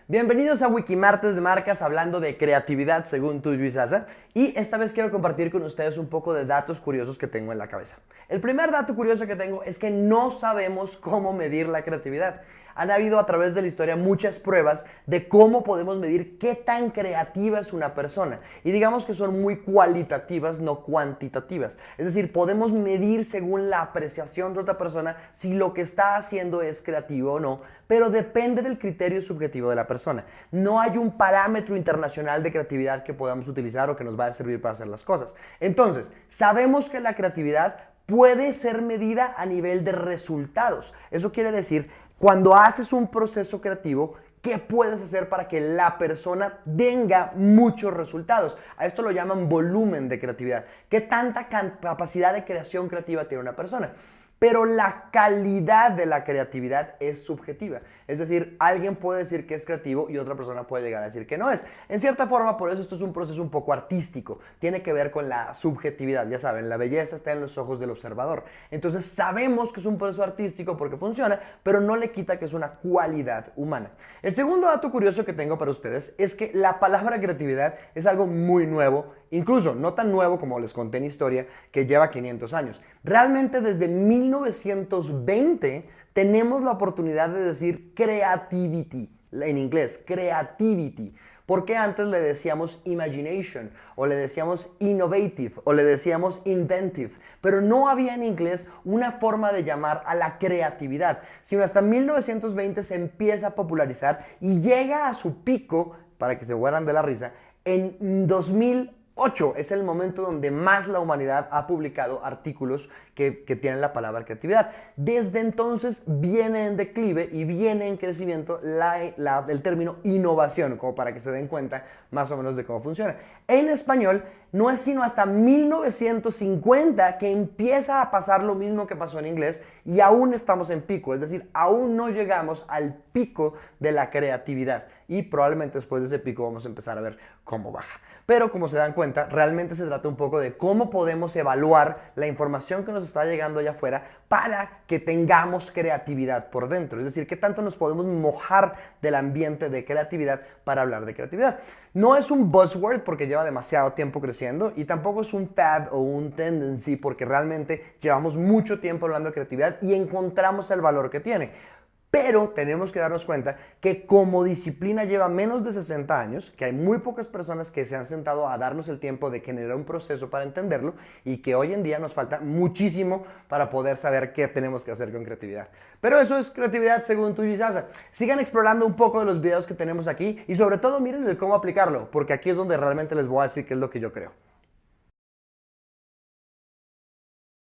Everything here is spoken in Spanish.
Bienvenidos a Wikimartes de Marcas, hablando de creatividad según tú, Luis Asa. Y esta vez quiero compartir con ustedes un poco de datos curiosos que tengo en la cabeza. El primer dato curioso que tengo es que no sabemos cómo medir la creatividad. Han habido a través de la historia muchas pruebas de cómo podemos medir qué tan creativa es una persona. Y digamos que son muy cualitativas, no cuantitativas. Es decir, podemos medir según la apreciación de otra persona si lo que está haciendo es creativo o no, pero depende del criterio subjetivo de la persona. No hay un parámetro internacional de creatividad que podamos utilizar o que nos va a servir para hacer las cosas. Entonces, sabemos que la creatividad puede ser medida a nivel de resultados. Eso quiere decir, cuando haces un proceso creativo, ¿qué puedes hacer para que la persona tenga muchos resultados? A esto lo llaman volumen de creatividad. ¿Qué tanta capacidad de creación creativa tiene una persona? Pero la calidad de la creatividad es subjetiva. Es decir, alguien puede decir que es creativo y otra persona puede llegar a decir que no es. En cierta forma, por eso esto es un proceso un poco artístico. Tiene que ver con la subjetividad. Ya saben, la belleza está en los ojos del observador. Entonces sabemos que es un proceso artístico porque funciona, pero no le quita que es una cualidad humana. El segundo dato curioso que tengo para ustedes es que la palabra creatividad es algo muy nuevo. Incluso no tan nuevo como les conté en historia, que lleva 500 años. Realmente desde 1920 tenemos la oportunidad de decir creativity, en inglés, creativity. Porque antes le decíamos imagination, o le decíamos innovative, o le decíamos inventive. Pero no había en inglés una forma de llamar a la creatividad, sino hasta 1920 se empieza a popularizar y llega a su pico, para que se mueran de la risa, en 2008 es el momento donde más la humanidad ha publicado artículos que tienen la palabra creatividad. Desde entonces viene en declive y viene en crecimiento el término innovación, como para que se den cuenta más o menos de cómo funciona. En español no es sino hasta 1950 que empieza a pasar lo mismo que pasó en inglés y aún estamos en pico, es decir, aún no llegamos al pico de la creatividad y probablemente después de ese pico vamos a empezar a ver cómo baja. Pero como se dan cuenta, realmente se trata un poco de cómo podemos evaluar la información que nos está llegando allá afuera para que tengamos creatividad por dentro. Es decir, qué tanto nos podemos mojar del ambiente de creatividad para hablar de creatividad. No es un buzzword porque lleva demasiado tiempo creciendo y tampoco es un fad o un tendency porque realmente llevamos mucho tiempo hablando de creatividad y encontramos el valor que tiene. Pero tenemos que darnos cuenta que como disciplina lleva menos de 60 años, que hay muy pocas personas que se han sentado a darnos el tiempo de generar un proceso para entenderlo y que hoy en día nos falta muchísimo para poder saber qué tenemos que hacer con creatividad. Pero eso es creatividad según Tuyi Sasa. Sigan explorando un poco de los videos que tenemos aquí y sobre todo miren el cómo aplicarlo, porque aquí es donde realmente les voy a decir qué es lo que yo creo.